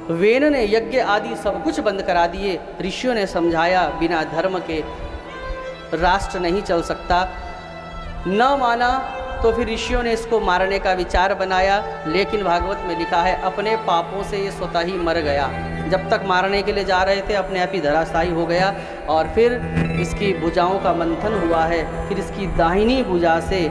When ने यज्ञ आदि सब कुछ बंद करा दिए। ऋषियों ने समझाया बिना धर्म के राष्ट्र नहीं चल सकता। न माना तो फिर ऋषियों ने इसको मारने का विचार बनाया, लेकिन भागवत में लिखा है अपने पापों से ये स्वतः ही मर गया। जब तक मारने के लिए जा रहे थे अपने आप ही धराशायी हो गया। और फिर इसकी भुजाओं का मंथन हुआ है, फिर इसकी दाहिनी भुजा से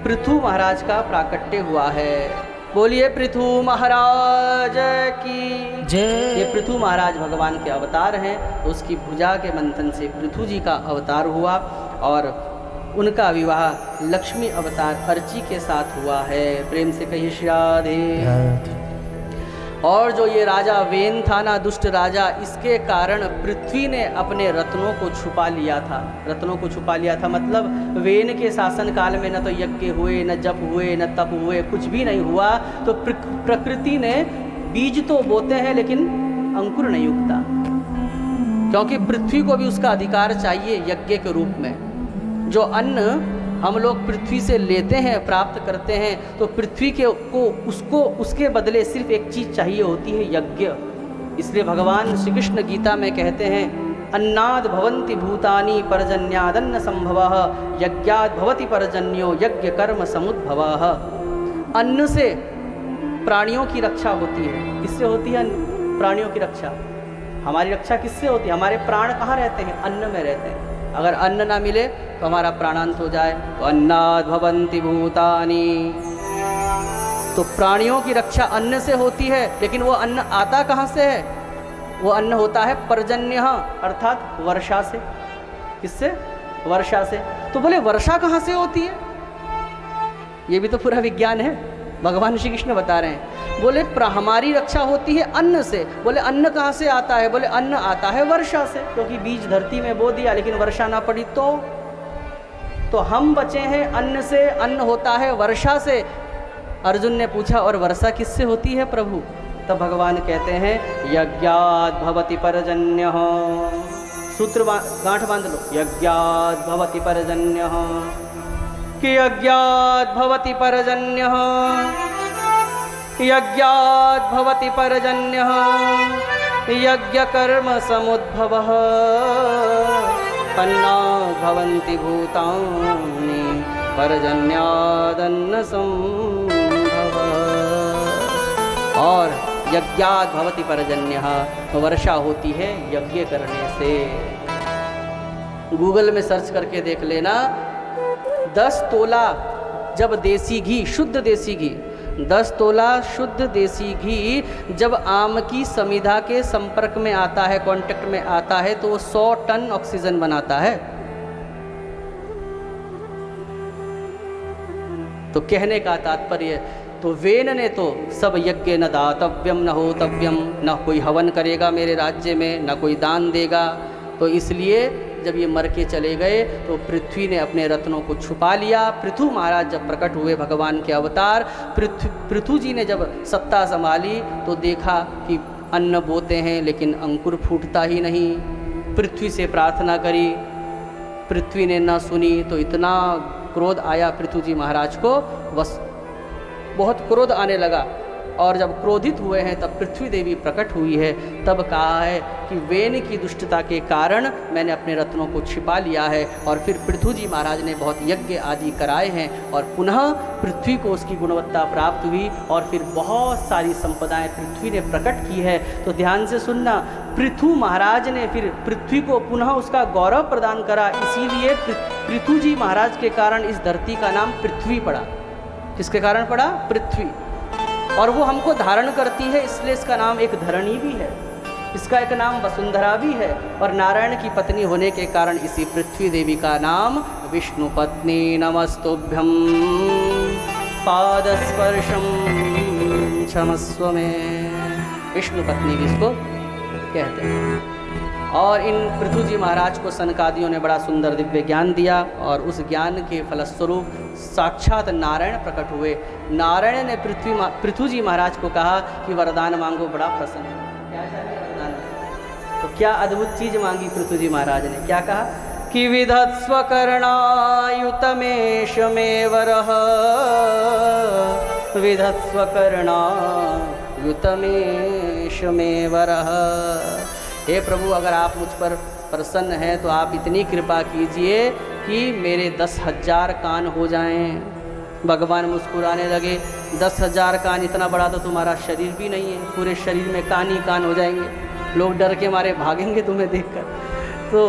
पृथु महाराज का प्राकट्य हुआ है। बोलिए पृथु महाराज की जय। ये पृथु महाराज भगवान के अवतार हैं। उसकी भुजा के मंथन से पृथु जी का अवतार हुआ और उनका विवाह लक्ष्मी अवतार अर्ची के साथ हुआ है। प्रेम से कहिए श्री राधे। और जो ये राजा वेन था ना, दुष्ट राजा, इसके कारण पृथ्वी ने अपने रत्नों को छुपा लिया था। रत्नों को छुपा लिया था मतलब वेन के शासन काल में न तो यज्ञ हुए, न जप हुए, न तप हुए, कुछ भी नहीं हुआ। तो प्रकृति ने बीज तो बोते हैं लेकिन अंकुर नहीं उगता, क्योंकि पृथ्वी को भी उसका अधिकार चाहिए यज्ञ के रूप में। जो अन्न हम लोग पृथ्वी से लेते हैं, प्राप्त करते हैं, तो पृथ्वी को उसके बदले सिर्फ एक चीज़ चाहिए होती है, यज्ञ। इसलिए भगवान श्री कृष्ण गीता में कहते हैं अन्नाद भवन्ति भूतानि पर्जन्यादन्न संभवः यज्ञाद भवति पर्जन्यो यज्ञ कर्म समुद्भवः। अन्न से प्राणियों की रक्षा होती है। किससे होती है प्राणियों की रक्षा? हमारी रक्षा किससे होती है? हमारे प्राण कहाँ रहते हैं? अन्न में रहते हैं। अगर अन्न ना मिले तो हमारा प्राणांत हो जाए। तो अन्नाद भवन्ति भूतानि, तो प्राणियों की रक्षा अन्न से होती है। लेकिन वो अन्न आता कहाँ से है? वो अन्न होता है पर्जन्य, अर्थात वर्षा से। किससे? वर्षा से। तो बोले वर्षा कहाँ से होती है? ये भी तो पूरा विज्ञान है, भगवान श्री कृष्ण बता रहे हैं। बोले हमारी रक्षा होती है अन्न से। बोले अन्न कहाँ से आता है? बोले अन्न आता है वर्षा से, क्योंकि बीज धरती में बो दिया लेकिन वर्षा ना पड़ी तो हम बचे हैं अन्न से। अन्न होता है वर्षा से। अर्जुन ने पूछा और वर्षा किससे होती है प्रभु? तब भगवान कहते हैं यज्ञाद भवति पर्जन्यः। सूत्र गांठ बांध लो, यज्ञाद भवति पर्जन्यः। कि यज्ञाद भवति पर्जन्यः, यज्ञाद भवति पर्जन्यः, यज्ञ कर्म समुद्भवः। अन्नाद भवन्ति भूतानि पर्जन्यादन्न संभवः। और यज्ञाद भवति पर्जन्यः, वर्षा होती है यज्ञ करने से। गूगल में सर्च करके देख लेना, 10 तोला जब देसी घी, शुद्ध देसी घी, 10 तोला शुद्ध देसी घी जब आम की समिधा के संपर्क में आता है, कांटेक्ट में आता है, तो वो 100 टन ऑक्सीजन बनाता है। तो कहने का तात्पर्य, तो वेन ने तो सब यज्ञ न दातव्यम न होतव्यम, न कोई हवन करेगा मेरे राज्य में, न कोई दान देगा। तो इसलिए जब ये मर के चले गए तो पृथ्वी ने अपने रत्नों को छुपा लिया। पृथु महाराज जब प्रकट हुए भगवान के अवतार, पृथु जी ने जब सत्ता संभाली तो देखा कि अन्न बोते हैं लेकिन अंकुर फूटता ही नहीं। पृथ्वी से प्रार्थना करी, पृथ्वी ने न सुनी, तो इतना क्रोध आया पृथु जी महाराज को, बस बहुत क्रोध आने लगा। और जब क्रोधित हुए हैं तब पृथ्वी देवी प्रकट हुई है। तब कहा है कि वेन की दुष्टता के कारण मैंने अपने रत्नों को छिपा लिया है। और फिर पृथु जी महाराज ने बहुत यज्ञ आदि कराए हैं और पुनः पृथ्वी को उसकी गुणवत्ता प्राप्त हुई और फिर बहुत सारी संपदाएं पृथ्वी ने प्रकट की है। तो ध्यान से सुनना, पृथु महाराज ने फिर पृथ्वी को पुनः उसका गौरव प्रदान करा। इसीलिए पृथु जी महाराज के कारण इस धरती का नाम पृथ्वी पड़ा। किसके कारण पड़ा? पृथ्वी। और वो हमको धारण करती है, इसलिए इसका नाम एक धरणी भी है, इसका एक नाम वसुंधरा भी है। और नारायण की पत्नी होने के कारण इसी पृथ्वी देवी का नाम विष्णु पत्नी नमस्तुभ्यं पादस्पर्शम क्षमस्व में, विष्णु पत्नी भी इसको कहते हैं। और इन पृथु जी महाराज को सनकादियों ने बड़ा सुंदर दिव्य ज्ञान दिया और उस ज्ञान के फलस्वरूप साक्षात नारायण प्रकट हुए। नारायण ने पृथु जी महाराज को कहा कि वरदान मांगो, बड़ा प्रसन्न है। क्या चाहिए वरदान? तो क्या अद्भुत चीज मांगी पृथु जी महाराज ने, क्या कहा कि विधत्स्व कर्णायुतमेष मे वरः, विधत्स्व कर्णायुतमेष अवश्यमेव रह। हे प्रभु, अगर आप मुझ पर प्रसन्न हैं तो आप इतनी कृपा कीजिए कि मेरे 10,000 कान हो जाएं। भगवान मुस्कुराने लगे, 10,000 कान, इतना बड़ा तो तुम्हारा शरीर भी नहीं है, पूरे शरीर में कान ही कान हो जाएंगे, लोग डर के मारे भागेंगे तुम्हें देखकर। तो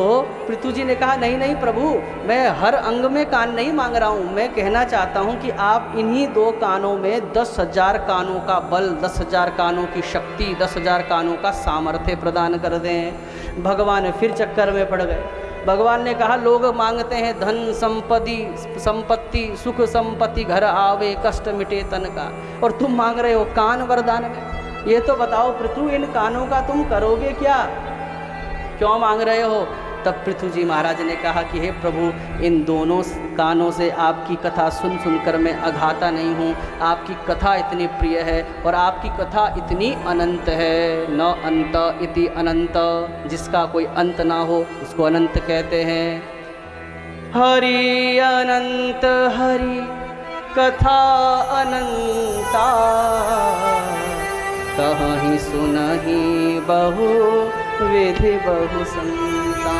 पृथु जी ने कहा, नहीं नहीं प्रभु, मैं हर अंग में कान नहीं मांग रहा हूँ, मैं कहना चाहता हूँ कि आप इन्हीं 2 कानों में 10,000 कानों का बल, 10,000 कानों की शक्ति, 10,000 कानों का सामर्थ्य प्रदान कर दें। भगवान फिर चक्कर में पड़ गए। भगवान ने कहा, लोग मांगते हैं धन संपत्ति, सुख संपत्ति, घर आवे, कष्ट मिटे तन का, और तुम मांग रहे हो कान वरदान में। ये तो बताओ पृथु, इन कानों का तुम करोगे क्या, क्यों मांग रहे हो? तब पृथु जी महाराज ने कहा कि हे प्रभु, इन दोनों कानों से आपकी कथा सुन सुनकर मैं अघाता नहीं हूँ। आपकी कथा इतनी प्रिय है और आपकी कथा इतनी अनंत है। न अंत इति अनंत, जिसका कोई अंत ना हो उसको अनंत कहते हैं। हरि अनंत हरि कथा अनंता, कहीं सुनहि बहु विधि बहु संता।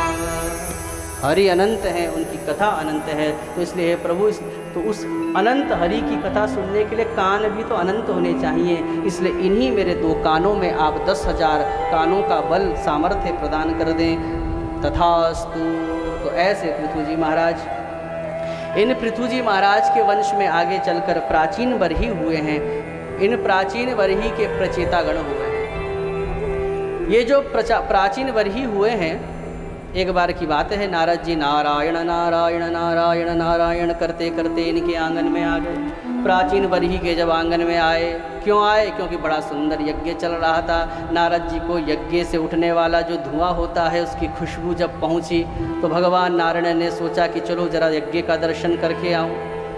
हरि अनंत है, उनकी कथा अनंत है, तो इसलिए हे प्रभु, तो उस अनंत हरि की कथा सुनने के लिए कान भी तो अनंत होने चाहिए। इसलिए इन्हीं मेरे 2 कानों में आप 10,000 कानों का बल सामर्थ्य प्रदान कर दें। तथास्तु। तो ऐसे पृथु जी महाराज, इन पृथु जी महाराज के वंश में आगे चलकर प्राचीन बरही हुए हैं। इन प्राचीन बरही के प्रचेतागण हुए हैं। ये जो प्राचीन बरही हुए हैं, एक बार की बात है, नारद जी नारायण नारायण नारायण नारायण करते करते इनके आंगन में आ गए। प्राचीन बरही के जब आंगन में आए, क्यों आए? क्योंकि बड़ा सुंदर यज्ञ चल रहा था। नारद जी को यज्ञ से उठने वाला जो धुआं होता है उसकी खुशबू जब पहुंची तो भगवान नारायण ने सोचा कि चलो जरा यज्ञ का दर्शन करके आऊं,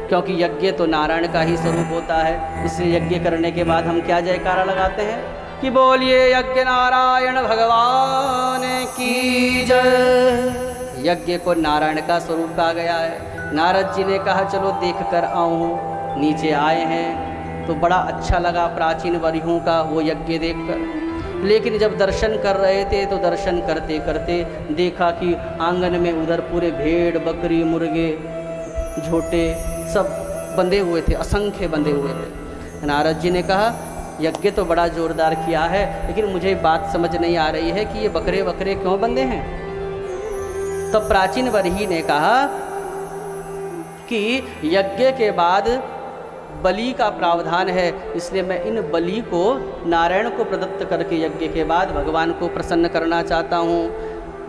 क्योंकि यज्ञ तो नारायण का ही स्वरूप होता है। इसलिए यज्ञ करने के बाद हम क्या जयकारा लगाते हैं कि बोलिए यज्ञ नारायण भगवान की जय। यज्ञ को नारायण का स्वरूप कहा गया है। नारद जी ने कहा चलो देख कर आऊँ। नीचे आए हैं तो बड़ा अच्छा लगा प्राचीन बरहियों का वो यज्ञ देखकर। लेकिन जब दर्शन कर रहे थे तो दर्शन करते करते देखा कि आंगन में उधर पूरे भेड़ बकरी मुर्गे झोटे सब बंधे हुए थे, असंख्य बंधे हुए थे। नारद जी ने कहा यज्ञ तो बड़ा जोरदार किया है, लेकिन मुझे बात समझ नहीं आ रही है कि ये बकरे बकरे क्यों बंधे हैं। तब प्राचीन बरही ने कहा कि यज्ञ के बाद बलि का प्रावधान है, इसलिए मैं इन बलि को नारायण को प्रदत्त करके यज्ञ के बाद भगवान को प्रसन्न करना चाहता हूँ।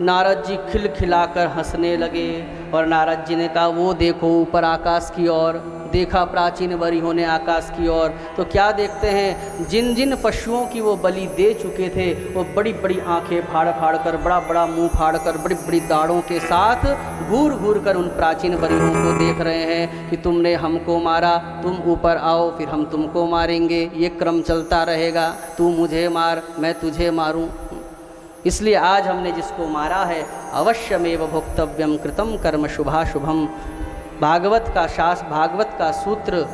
नारद जी खिलखिलाकर हंसने लगे और नारद जी ने कहा वो देखो ऊपर आकाश की ओर। देखा प्राचीन बरहियों ने आकाश की ओर, तो क्या देखते हैं, जिन जिन पशुओं की वो बलि दे चुके थे वो बड़ी बड़ी आंखें फाड़ फाड़ कर, बड़ा बड़ा मुंह फाड़ कर, बड़ी बड़ी दाढ़ों के साथ घूर घूर कर उन प्राचीन बरहियों को देख रहे हैं कि तुमने हमको मारा, तुम ऊपर आओ फिर हम तुमको मारेंगे। ये क्रम चलता रहेगा, तू मुझे मार मैं तुझे मारूं। इसलिए आज हमने जिसको मारा है अवश्यमेव भोक्तव्यम कृतम कर्म शुभाशुभम। भागवत का सूत्र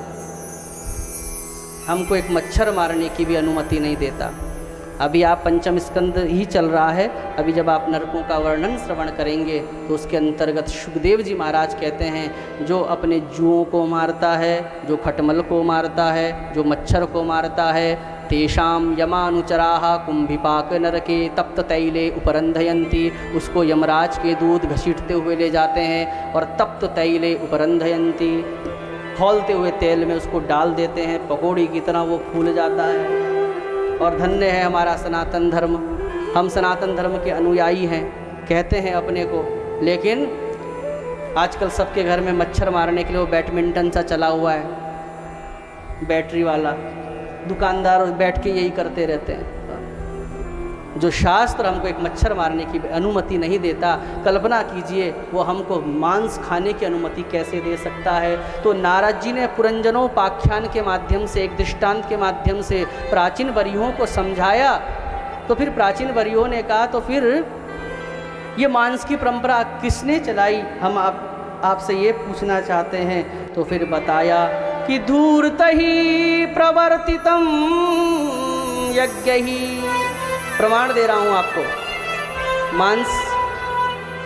हमको एक मच्छर मारने की भी अनुमति नहीं देता। अभी आप पंचम स्कंद ही चल रहा है, अभी जब आप नरकों का वर्णन श्रवण करेंगे तो उसके अंतर्गत सुखदेव जी महाराज कहते हैं जो अपने जुओं को मारता है, जो खटमल को मारता है, जो मच्छर को मारता है, तेषाम यमानुचराः कुंभिपाक नरके तप्त तैले उपरंधयन्ति। उसको यमराज के दूध घसीटते हुए ले जाते हैं और तप्त तैले उपरंधयन्ति, खौलते हुए तेल में उसको डाल देते हैं, पकौड़ी की तरह वो फूल जाता है। और धन्य है हमारा सनातन धर्म, हम सनातन धर्म के अनुयायी हैं कहते हैं अपने को, लेकिन आजकल सबके घर में मच्छर मारने के लिए वो बैडमिंटन सा चला हुआ है, बैटरी वाला। दुकानदार बैठ के यही करते रहते हैं। जो शास्त्र हमको एक मच्छर मारने की अनुमति नहीं देता, कल्पना कीजिए वो हमको मांस खाने की अनुमति कैसे दे सकता है। तो नारद जी ने पुरंजनोपाख्यान के माध्यम से, एक दृष्टांत के माध्यम से प्राचीन बरहियों को समझाया। तो फिर प्राचीन बरहियों ने कहा तो फिर ये मांस की परंपरा किसने चलाई, हम आपसे ये पूछना चाहते हैं। तो फिर बताया कि धूर्तहि प्रवर्तितं यज्ञहि प्रमाण दे रहा हूँ आपको, मांस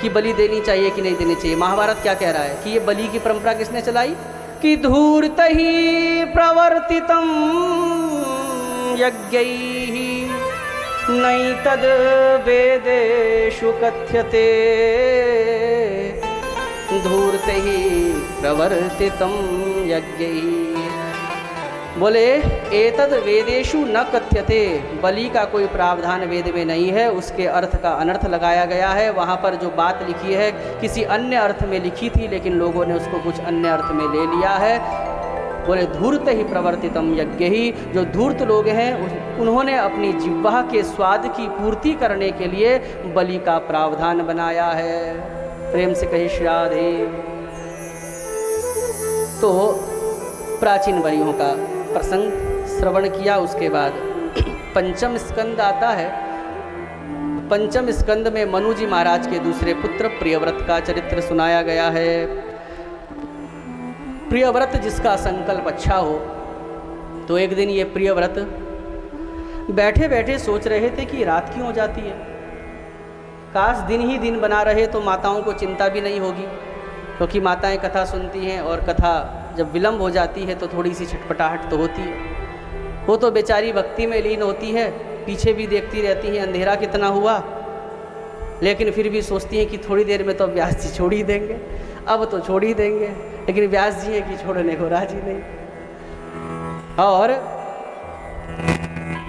की बलि देनी चाहिए कि नहीं देनी चाहिए। महाभारत क्या कह रहा है कि ये बलि की परंपरा किसने चलाई कि धूर्त ही प्रवर्तितम यज्ञैः नैतद् वेदेषु कथ्यते, धूर्त ही प्रवर्तितम यज्ञैः। बोले एतद वेदेषु न कथ्यते, बलि का कोई प्रावधान वेद में नहीं है, उसके अर्थ का अनर्थ लगाया गया है। वहाँ पर जो बात लिखी है किसी अन्य अर्थ में लिखी थी, लेकिन लोगों ने उसको कुछ अन्य अर्थ में ले लिया है। बोले धूर्त ही प्रवर्तितम यज्ञ ही, जो धूर्त लोग हैं उन्होंने अपनी जिह्वा के स्वाद की पूर्ति करने के लिए बलि का प्रावधान बनाया है। प्रेम से कही श्री राधे। तो प्राचीन बलियों का प्रसंग श्रवण किया। उसके बाद पंचम स्कंद आता है। पंचम स्कंद में मनु जी महाराज के दूसरे पुत्र प्रियव्रत का चरित्र सुनाया गया है। प्रियव्रत जिसका संकल्प अच्छा हो, तो एक दिन ये प्रियव्रत बैठे बैठे सोच रहे थे कि रात क्यों हो जाती है, काश दिन ही दिन बना रहे तो माताओं को चिंता भी नहीं होगी, क्योंकि माताएं कथा सुनती हैं और कथा जब विलम्ब हो जाती है तो थोड़ी सी छटपटाहट तो होती है। वो तो बेचारी भक्ति में लीन होती है, पीछे भी देखती रहती हैं अंधेरा कितना हुआ, लेकिन फिर भी सोचती हैं कि थोड़ी देर में तो व्यास जी छोड़ ही देंगे, अब तो छोड़ ही देंगे, लेकिन व्यास जी है कि छोड़ने को राजी नहीं। और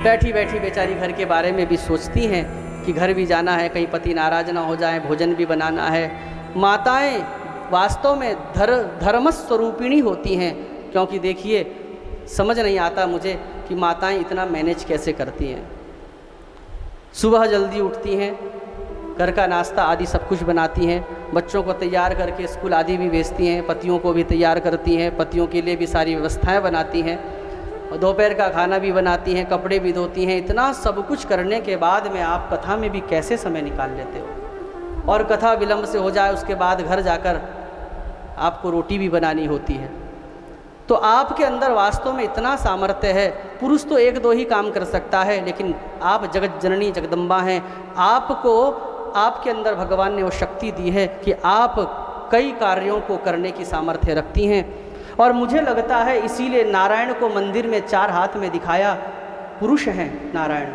बैठी बैठी बेचारी घर के बारे में भी सोचती हैं कि घर भी जाना है, कहीं पति नाराज ना हो जाए, भोजन भी बनाना है। माताएं वास्तव में धर्म स्वरूपिणी होती हैं, क्योंकि देखिए समझ नहीं आता मुझे कि माताएं इतना मैनेज कैसे करती हैं। सुबह जल्दी उठती हैं, घर का नाश्ता आदि सब कुछ बनाती हैं, बच्चों को तैयार करके स्कूल आदि भी भेजती हैं, पतियों को भी तैयार करती हैं, पतियों के लिए भी सारी व्यवस्थाएं बनाती हैं, और दोपहर का खाना भी बनाती हैं, कपड़े भी धोती हैं। इतना सब कुछ करने के बाद में आप कथा में भी कैसे समय निकाल लेते हो, और कथा विलम्ब से हो जाए उसके बाद घर जाकर आपको रोटी भी बनानी होती है। तो आपके अंदर वास्तव में इतना सामर्थ्य है। पुरुष तो एक दो ही काम कर सकता है, लेकिन आप जगत जननी जगदम्बा हैं। आपको आपके अंदर भगवान ने वो शक्ति दी है कि आप कई कार्यों को करने की सामर्थ्य रखती हैं। और मुझे लगता है इसीलिए नारायण को मंदिर में 4 हाथ में दिखाया। पुरुष हैं नारायण,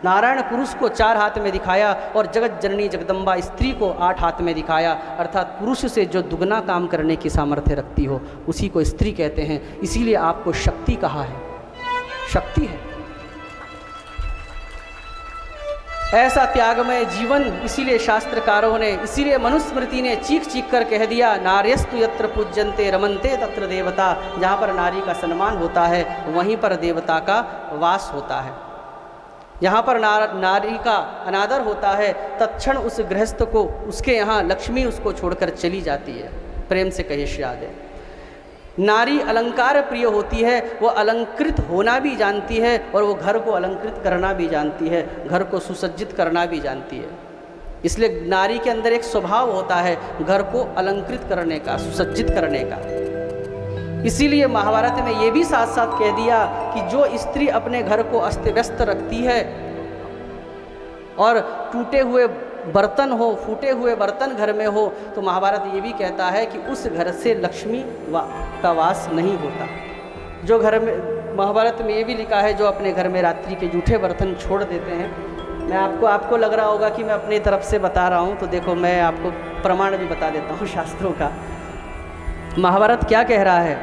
नारायण पुरुष को 4 हाथ में दिखाया, और जगत जननी जगदम्बा स्त्री को 8 हाथ में दिखाया। अर्थात पुरुष से जो दुगना काम करने की सामर्थ्य रखती हो उसी को स्त्री कहते हैं। इसीलिए आपको शक्ति कहा है, शक्ति है। ऐसा त्यागमय जीवन, इसीलिए शास्त्रकारों ने, इसीलिए मनुस्मृति ने चीख चीख कर कह दिया, नार्यस्तु यत्र पूज्यन्ते रमन्ते तत्र देवता। जहाँ पर नारी का सम्मान होता है वहीं पर देवता का वास होता है। यहाँ पर नारी का अनादर होता है, तत्क्षण उस गृहस्थ को, उसके यहाँ लक्ष्मी उसको छोड़कर चली जाती है। प्रेम से कहिए श्री राधे। नारी अलंकार प्रिय होती है, वो अलंकृत होना भी जानती है, और वो घर को अलंकृत करना भी जानती है, घर को सुसज्जित करना भी जानती है। इसलिए नारी के अंदर एक स्वभाव होता है घर को अलंकृत करने का, सुसज्जित करने का। इसीलिए महाभारत में ये भी साथ साथ कह दिया कि जो स्त्री अपने घर को अस्त व्यस्त रखती है और टूटे हुए बर्तन हो, फूटे हुए बर्तन घर में हो, तो महाभारत ये भी कहता है कि उस घर से लक्ष्मी का वास नहीं होता। जो घर में, महाभारत में ये भी लिखा है, जो अपने घर में रात्रि के जूठे बर्तन छोड़ देते हैं। मैं आपको लग रहा होगा कि मैं अपनी तरफ से बता रहा हूँ, तो देखो मैं आपको प्रमाण भी बता देता हूँ शास्त्रों का। महाभारत क्या कह रहा है?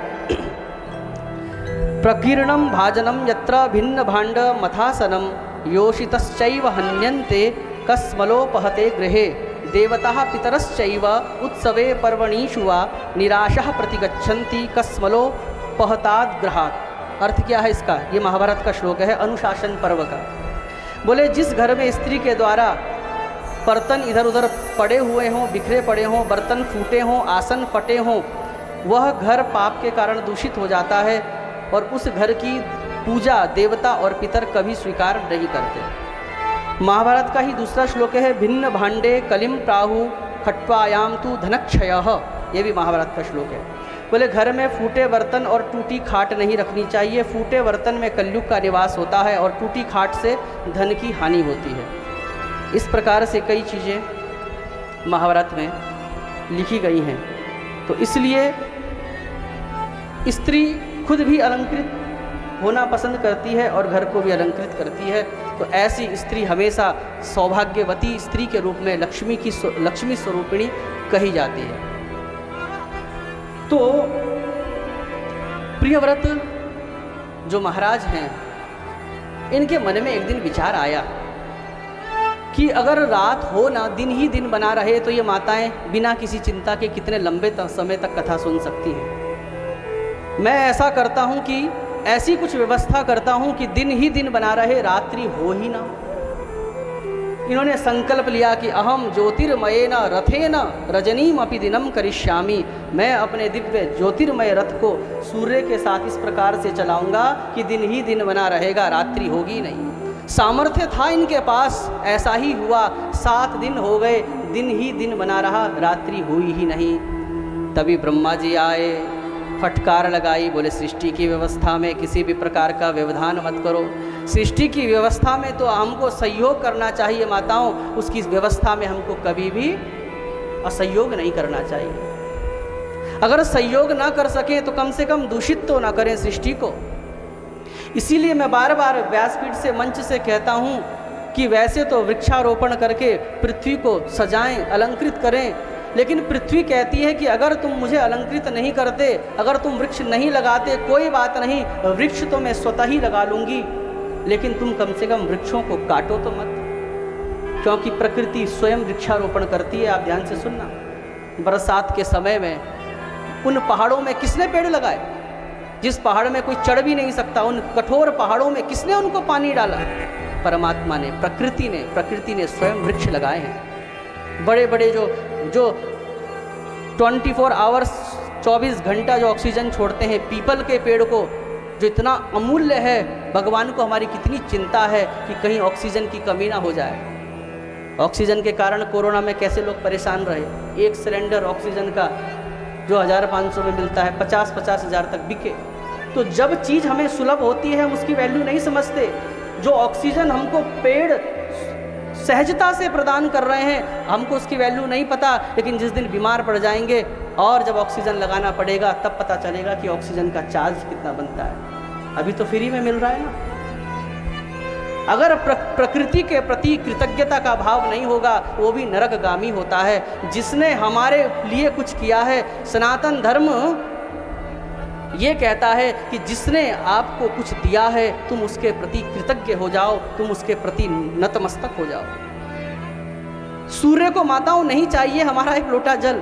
प्रकीर्णम भाजनम यत्र भिन्न भाण्ड मथासनम योषितश्चैव हन्यन्ते कस्मलोपहते गृहे देवताः पितरश्चैव उत्सवे पर्वणीषु वा निराशः प्रतिगच्छन्ति कस्मलोपहताद् गृहात्। अर्थ क्या है इसका? ये महाभारत का श्लोक है, अनुशासन पर्व का। बोले जिस घर में स्त्री के द्वारा बर्तन इधर उधर पड़े हुए हों, बिखरे पड़े हों, बर्तन फूटे हों, आसन फटे हों, वह घर पाप के कारण दूषित हो जाता है, और उस घर की पूजा देवता और पितर कभी स्वीकार नहीं करते। महाभारत का ही दूसरा श्लोक है, भिन्न भाण्डे कलिम प्राहु खट्वायाम तु धनक्षयः। ये भी महाभारत का श्लोक है। बोले घर में फूटे बर्तन और टूटी खाट नहीं रखनी चाहिए। फूटे बर्तन में कलयुग का निवास होता है और टूटी खाट से धन की हानि होती है। इस प्रकार से कई चीज़ें महाभारत में लिखी गई हैं। तो इसलिए स्त्री खुद भी अलंकृत होना पसंद करती है और घर को भी अलंकृत करती है। तो ऐसी स्त्री हमेशा सौभाग्यवती स्त्री के रूप में लक्ष्मी स्वरूपिणी कही जाती है। तो प्रियव्रत जो महाराज हैं, इनके मन में एक दिन विचार आया कि अगर रात हो ना, दिन ही दिन बना रहे, तो ये माताएं बिना किसी चिंता के कितने लंबे समय तक कथा सुन सकती हैं। मैं ऐसा करता हूं कि ऐसी कुछ व्यवस्था करता हूं कि दिन ही दिन बना रहे, रात्रि हो ही ना। इन्होंने संकल्प लिया कि अहम ज्योतिर्मयेन रथेन रजनीम अपि दिनम करिष्यामि। मैं अपने दिव्य ज्योतिर्मय रथ को सूर्य के साथ इस प्रकार से चलाऊंगा कि दिन ही दिन बना रहेगा, रात्रि होगी नहीं। सामर्थ्य था इनके पास, ऐसा ही हुआ। 7 दिन हो गए, दिन ही दिन बना रहा, रात्रि हुई ही नहीं। तभी ब्रह्मा जी आए, फटकार लगाई, बोले सृष्टि की व्यवस्था में किसी भी प्रकार का व्यवधान मत करो। सृष्टि की व्यवस्था में तो हमको सहयोग करना चाहिए माताओं, उसकी व्यवस्था में हमको कभी भी असहयोग नहीं करना चाहिए। अगर सहयोग ना कर सके तो कम से कम दूषित तो ना करें सृष्टि को। इसीलिए मैं बार बार व्यासपीठ से, मंच से कहता हूँ कि वैसे तो वृक्षारोपण करके पृथ्वी को सजाएं, अलंकृत करें, लेकिन पृथ्वी कहती है कि अगर तुम मुझे अलंकृत नहीं करते, अगर तुम वृक्ष नहीं लगाते, कोई बात नहीं, वृक्ष तो मैं स्वतः ही लगा लूँगी, लेकिन तुम कम से कम वृक्षों को काटो तो मत, क्योंकि प्रकृति स्वयं वृक्षारोपण करती है। आप ध्यान से सुनना, बरसात के समय में उन पहाड़ों में किसने पेड़ लगाए? जिस पहाड़ में कोई चढ़ भी नहीं सकता, उन कठोर पहाड़ों में किसने उनको पानी डाला? परमात्मा ने, प्रकृति ने स्वयं वृक्ष लगाए हैं। बड़े बड़े जो 24 आवर्स 24 घंटा जो ऑक्सीजन छोड़ते हैं, पीपल के पेड़ को, जो इतना अमूल्य है, भगवान को हमारी कितनी चिंता है कि कहीं ऑक्सीजन की कमी ना हो जाए। ऑक्सीजन के कारण कोरोना में कैसे लोग परेशान रहे। एक सिलेंडर ऑक्सीजन का जो 1500 में मिलता है, 50-50 हज़ार तक बिके। तो जब चीज़ हमें सुलभ होती है, हम उसकी वैल्यू नहीं समझते। जो ऑक्सीजन हमको पेड़ सहजता से प्रदान कर रहे हैं, हमको उसकी वैल्यू नहीं पता, लेकिन जिस दिन बीमार पड़ जाएंगे और जब ऑक्सीजन लगाना पड़ेगा, तब पता चलेगा कि ऑक्सीजन का चार्ज कितना बनता है। अभी तो फ्री में मिल रहा है ना। अगर प्रकृति के प्रति कृतज्ञता का भाव नहीं होगा, वो भी नरकगामी होता है। जिसने हमारे लिए कुछ किया है, सनातन धर्म ये कहता है कि जिसने आपको कुछ दिया है, तुम उसके प्रति कृतज्ञ हो जाओ, तुम उसके प्रति नतमस्तक हो जाओ। सूर्य को माताओं नहीं चाहिए हमारा एक लोटा जल।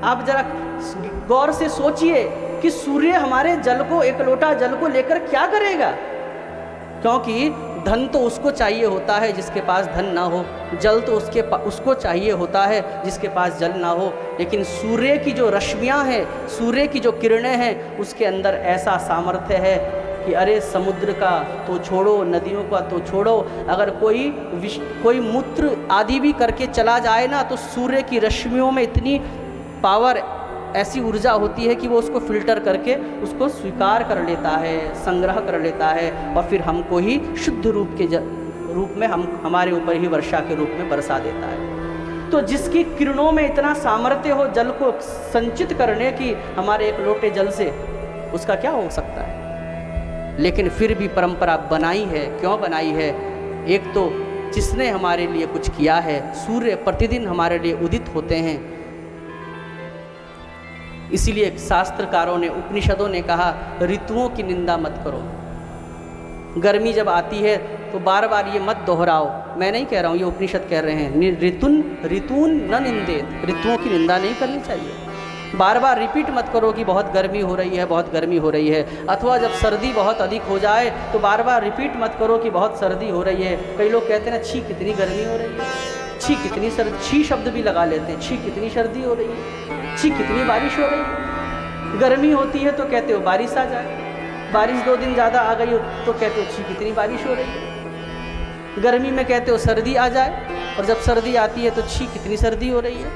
आप जरा गौर से सोचिए कि सूर्य हमारे जल को, एक लोटा जल को लेकर क्या करेगा? क्योंकि धन तो उसको चाहिए होता है जिसके पास धन ना हो, जल तो उसको चाहिए होता है जिसके पास जल ना हो। लेकिन सूर्य की जो रश्मियाँ हैं, सूर्य की जो किरणें हैं, उसके अंदर ऐसा सामर्थ्य है कि अरे समुद्र का तो छोड़ो, नदियों का तो छोड़ो, अगर कोई मूत्र आदि भी करके चला जाए ना, तो सूर्य की रश्मियों में इतनी पावर, ऐसी ऊर्जा होती है कि वो उसको फिल्टर करके उसको स्वीकार कर लेता है, संग्रह कर लेता है, और फिर हमको ही शुद्ध रूप में हमारे ऊपर ही वर्षा के रूप में बरसा देता है। तो जिसकी किरणों में इतना सामर्थ्य हो जल को संचित करने की, हमारे एक लोटे जल से उसका क्या हो सकता है? लेकिन फिर भी परंपरा बनाई है। क्यों बनाई है? एक तो जिसने हमारे लिए कुछ किया है, सूर्य प्रतिदिन हमारे लिए उदित होते हैं। इसीलिए शास्त्रकारों ने, उपनिषदों ने कहा, ऋतुओं की निंदा मत करो। गर्मी जब आती है तो बार बार ये मत दोहराओ। मैं नहीं कह रहा हूँ, ये उपनिषद कह रहे हैं। ऋतून न निंदेत, ऋतुओं की निंदा नहीं करनी चाहिए। बार बार रिपीट मत करो कि बहुत गर्मी हो रही है, बहुत गर्मी हो रही है। अथवा जब सर्दी बहुत अधिक हो जाए तो बार बार रिपीट मत करो कि बहुत सर्दी हो रही है। कई लोग कहते हैं ना, छी कितनी गर्मी हो रही है, छी कितनी सर्दी, छी शब्द भी लगा लेते हैं, छी कितनी सर्दी हो रही है, छी कितनी बारिश हो रही है। गर्मी होती है तो कहते हो बारिश आ जाए, बारिश 2 दिन ज़्यादा आ गई हो तो कहते हो छी कितनी बारिश हो रही है। गर्मी में कहते हो सर्दी आ जाए, और जब सर्दी आती है तो छी कितनी सर्दी हो रही है।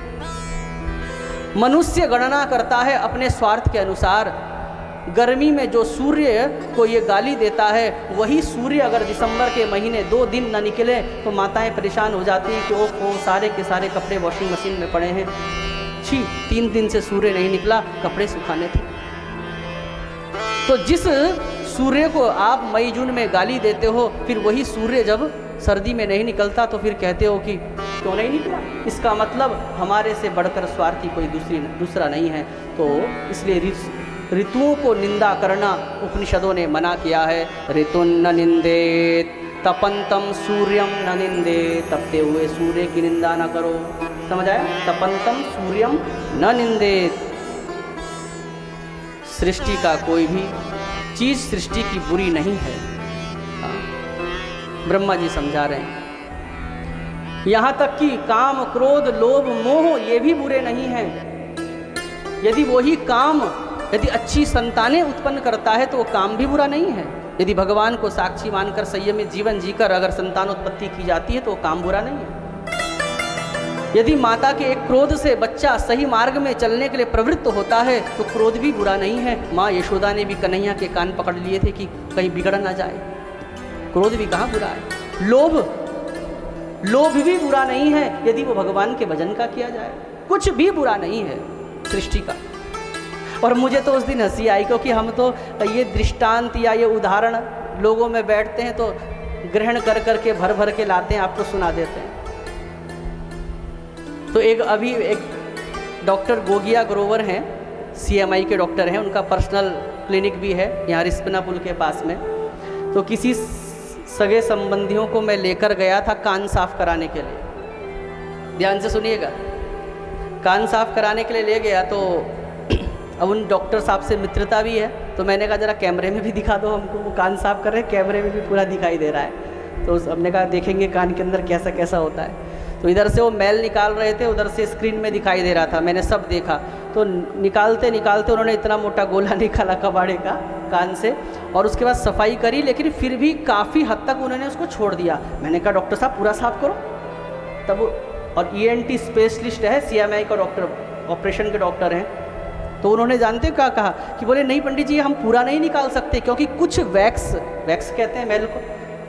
मनुष्य गणना करता है अपने स्वार्थ के अनुसार। गर्मी में जो सूर्य को ये गाली देता है, वही सूर्य अगर दिसंबर के महीने 2 दिन न निकले तो माताएं परेशान हो जाती हैं कि ओहो सारे के सारे कपड़े वॉशिंग मशीन में पड़े हैं, छी 3 दिन से सूर्य नहीं निकला, कपड़े सुखाने थे। तो जिस सूर्य को आप मई जून में गाली देते हो, फिर वही सूर्य जब सर्दी में नहीं निकलता तो फिर कहते हो कि क्यों नहीं निकला। इसका मतलब हमारे से बढ़कर स्वार्थी कोई दूसरा नहीं है। तो इसलिए ऋतुओं को निंदा करना उपनिषदों ने मना किया है। ऋतुन्न निंदेत तपंतम सूर्यम न निंदेत, तपते हुए सूर्य की निंदा न करो। समझ आया? तपंतम सूर्यम न निंदेत। सृष्टि का कोई भी चीज सृष्टि की बुरी नहीं है। ब्रह्मा जी समझा रहे हैं। यहाँ तक कि काम क्रोध लोभ मोह ये भी बुरे नहीं हैं। यदि वही काम यदि अच्छी संतानें उत्पन्न करता है तो वो काम भी बुरा नहीं है। यदि भगवान को साक्षी मानकर संयमित जीवन जीकर अगर संतानोत्पत्ति की जाती है तो वो काम बुरा नहीं है। यदि माता के एक क्रोध से बच्चा सही मार्ग में चलने के लिए प्रवृत्त होता है तो क्रोध भी बुरा नहीं है। माँ यशोदा ने भी कन्हैया के कान पकड़ लिए थे कि कहीं बिगड़ ना जाए। क्रोध भी कहाँ बुरा है। लोभ भी बुरा नहीं है यदि वो भगवान के भजन का किया जाए। कुछ भी बुरा नहीं है सृष्टि का। और मुझे तो उस दिन हंसी आई क्योंकि हम तो ये दृष्टांत या ये उदाहरण लोगों में बैठते हैं तो ग्रहण कर करके भर भर के लाते हैं, आपको सुना देते हैं। तो एक डॉक्टर गोगिया ग्रोवर हैं, CMI के डॉक्टर हैं, उनका पर्सनल क्लिनिक भी है यहाँ रिस्पना पुल के पास में। तो किसी सगे संबंधियों को मैं लेकर गया था कान साफ कराने के लिए। ध्यान से सुनिएगा, कान साफ कराने के लिए ले गया तो अब उन डॉक्टर साहब से मित्रता भी है तो मैंने कहा ज़रा कैमरे में भी दिखा दो हमको। वो कान साफ कर रहे हैं, कैमरे में भी पूरा दिखाई दे रहा है। तो हमने कहा देखेंगे कान के अंदर कैसा कैसा होता है। तो इधर से वो मैल निकाल रहे थे, उधर से स्क्रीन में दिखाई दे रहा था, मैंने सब देखा। तो निकालते निकालते उन्होंने इतना मोटा गोला निकाला कबाड़े का कान से और उसके बाद सफाई करी, लेकिन फिर भी काफ़ी हद तक उन्होंने उसको छोड़ दिया। मैंने कहा डॉक्टर साहब पूरा साफ करो तब। और ENT स्पेशलिस्ट है, CMI का डॉक्टर, ऑपरेशन के डॉक्टर हैं। तो उन्होंने जानते क्या कहा कि बोले नहीं पंडित जी हम पूरा नहीं निकाल सकते क्योंकि कुछ वैक्स कहते हैं मैल को,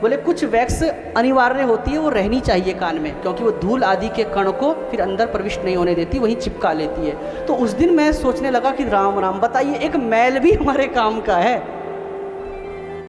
बोले कुछ वैक्स अनिवार्य होती है, वो रहनी चाहिए कान में क्योंकि वो धूल आदि के कण को फिर अंदर प्रविष्ट नहीं होने देती, वहीं चिपका लेती है। तो उस दिन मैं सोचने लगा कि राम राम, बताइए एक मैल भी हमारे काम का है।